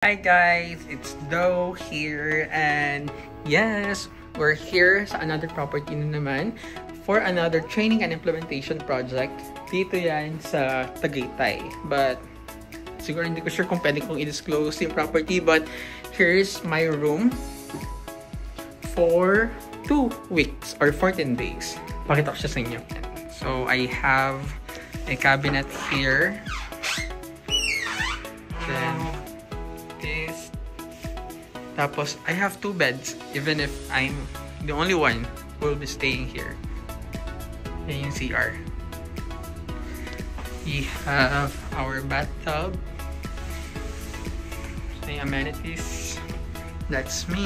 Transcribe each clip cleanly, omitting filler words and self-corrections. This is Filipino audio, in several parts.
Hi guys, it's Do here, and yes, we're here sa another property na naman for another training and implementation project. Dito yan sa Tagaytay. But siguro hindi ko sure kung pwede kong i-disclose yung property, but here's my room for 2 weeks or 14 days. Pakita ko siya sa inyo. So I have a cabinet here. Then this. Tapos I have 2 beds, even if I'm the only one who will be staying here. Yan yung CR. We have our bathtub. The amenities. That's me.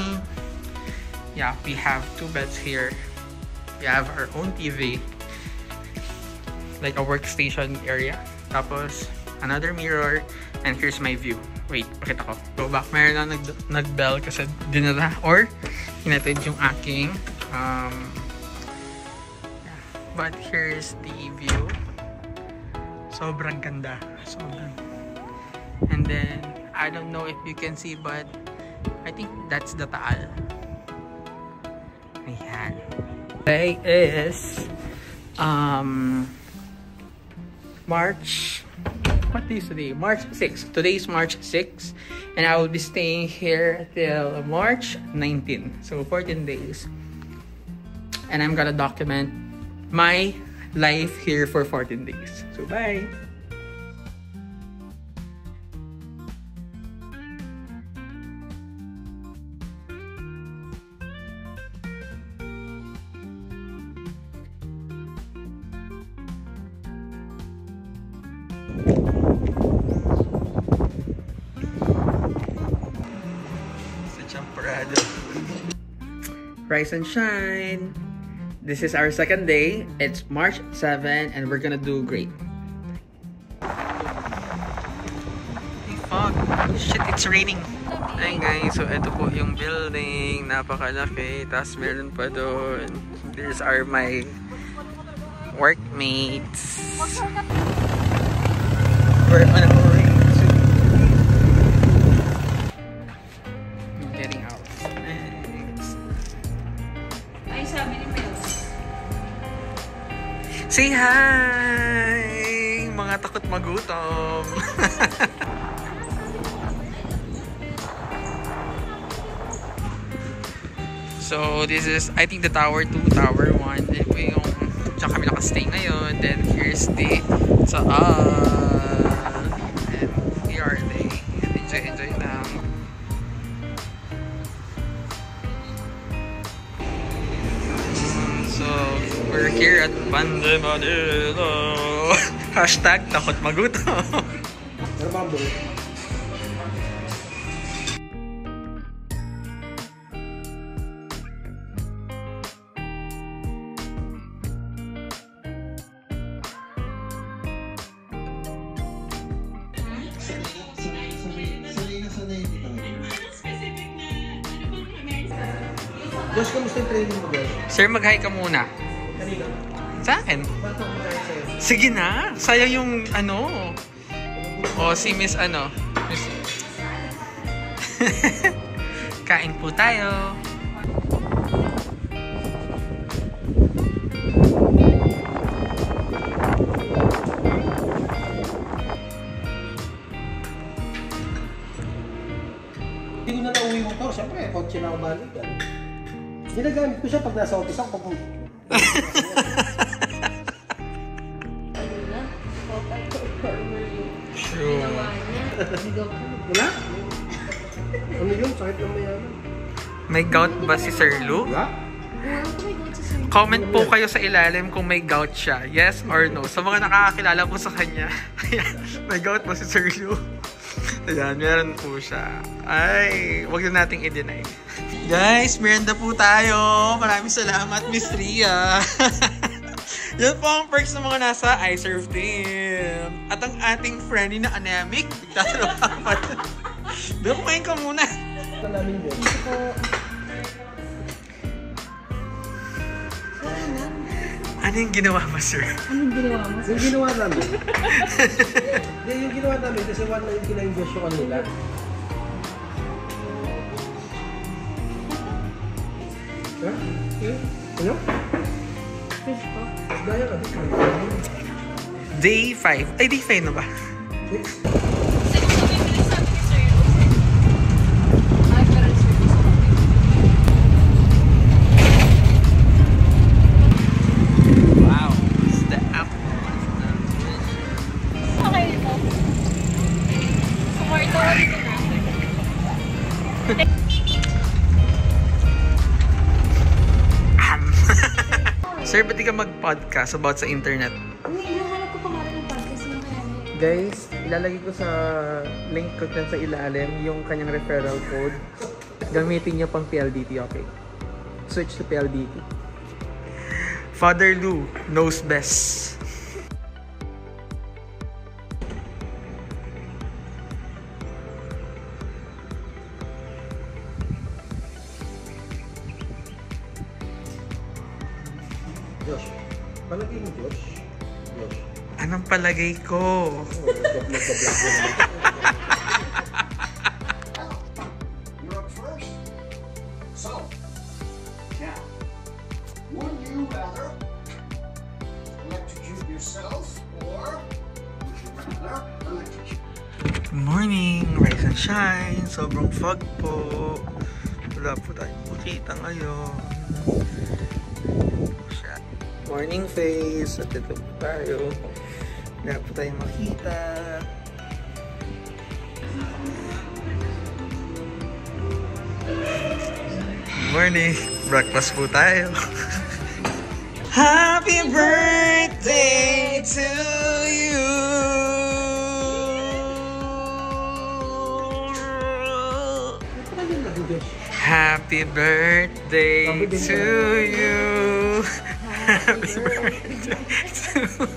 Yeah, we have 2 beds here. We have our own TV, like a workstation area. Tapos another mirror, and here's my view. Wait, pakita ko. Go back. Meron na nag-bell kasi dinala or hinatid yung aking but here's the view. Sobrang ganda. Sobrang. And then I don't know if you can see, but I think that's the Taal. Ayan. Today is March. What is today? March 6. Today is March 6, and I will be staying here till March 19. So 14 days. And I'm gonna document my life here for 14 days. So bye! Rise and shine. This is our second day. It's March 7 and we're gonna do great. Hey, fog. Shit, it's raining. Ay guys, so ito po yung building. Napakalaki. Tapos meron pa doon. These are my workmates. We're on a rain. Getting out. Say hi! Mga takot magutom! So, this is, I think, the Tower 2, Tower 1. Then po yung, dyan kami nakastay ngayon. Then, here's the Taal. And here are they. And enjoy lang. So, we're here at Bande Manila. Hashtag takot magutom. Boss, kamusta yung training mo, boss? Sir, mag-hi ka muna. Kanina? Sa akin? Ba't ako mag-hi sa'yo? Sige na. Sayang yung ano. O si Miss ano. Miss... Kain po tayo. Hindi ko na nauwi mo to. Siyempre, kotse na ako balikan. Ginagamit ko siya pag nasa office ako. Pag... True. Wala? Ano yun? Sakit ng mayaman. May gout ba si Sir Lou? Wala? Comment po kayo sa ilalim kung may gout siya. Yes or no? Sa mga nakakakilala po sa kanya. May gout ba si Sir Lou? Ayan, meron po siya. Ay, wag na nating i-deny. Guys, merienda po tayo. Maraming salamat, Miss Ria. Yan po ang perks ng mga nasa iServe team. At ang ating friendly na anemic. Tatrapapan. Doon, kumain ka muna. Ito namin din. Ito po. Ano yung ginawa mo, sir? Anong ginawa mo? Yung ginawa namin. Hindi, yung ginawa namin kasi one na yung kina-invest ko kanila. Ha? Ano? Fish po. Daya ka. Day 5. Ay, day 5 na ba? 6? 6 na may bilis sabi ni Sir. Ay, pero service ko. Wow. It's the apple. Okay ito. Sumarto ka dito na. Sir, ba't di ka mag-podcast about sa internet? Hindi, nahanap ko pangalan ng podcast yung kaya. Guys, ilalagay ko sa link ko dyan sa ilalim yung kanyang referral code. Gamitin niyo pang PLDT, okay? Switch to PLDT. Father Lou knows best. Josh. Palagay mo, Josh. Josh. Anong palagay ko? You're up first. So, now, would you rather electrocute yourself or would you rather electrocute? Good morning! Rise and shine! Sobrang fog po. Wala po tayong makita ngayon. Morning face! At ito po tayo. Wala po tayong makita. Morning! Breakfast po tayo. Happy birthday to you! Happy birthday to you! Happy birthday to you!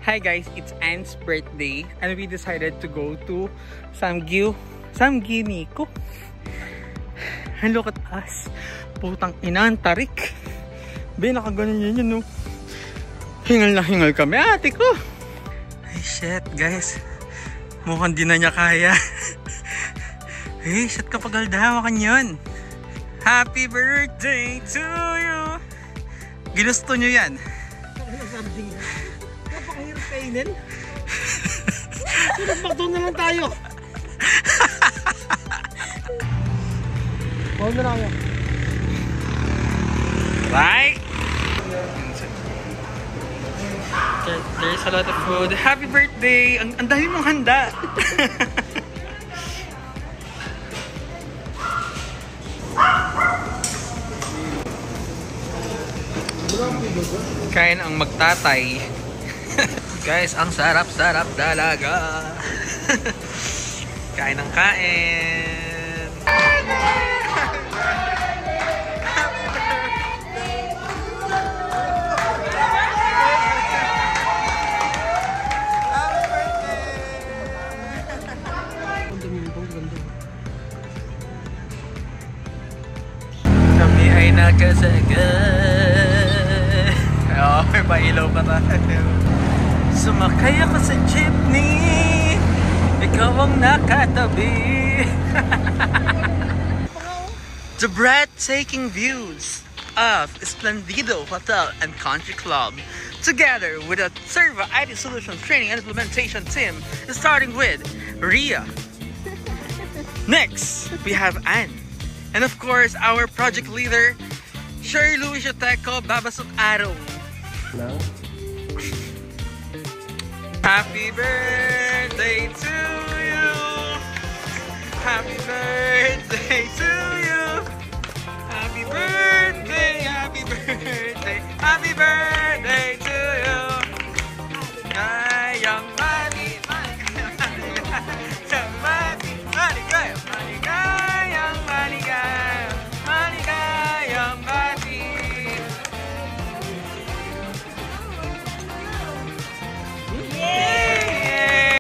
Hi guys, it's Anne's birthday and we decided to go to Samgyu Nico. And look at us. Putang ina, ang tarik. Be, nakaganon yun no. Hingal na hingal kami, ate ko. Ay shit guys. Mukhang di na niya kaya. Hey, shit kapag aldahawakan yun. Happy birthday to you. Ginusto nyo yan. Napakahirap kainin. Sinagpakto na lang tayo. Huwag na lang ako. Right? There's a lot of food. Happy birthday! Ang dami mong handa. Kain ang magtatay. Guys, ang sarap-sarap talaga. Kain ng kain. Kami ay nakasagay. Oo, may pailaw pa tayo. Sumakay ako sa jeepney. Ikaw ang nakatabi. The breathtaking views of Esplendido Hotel and Country Club, together with a Serva IT Solutions Training and Implementation team, starting with Ria. Next, we have Anne. And of course, our project leader, Sherry Louis Joteco Babasok Arong. No? Happy birthday!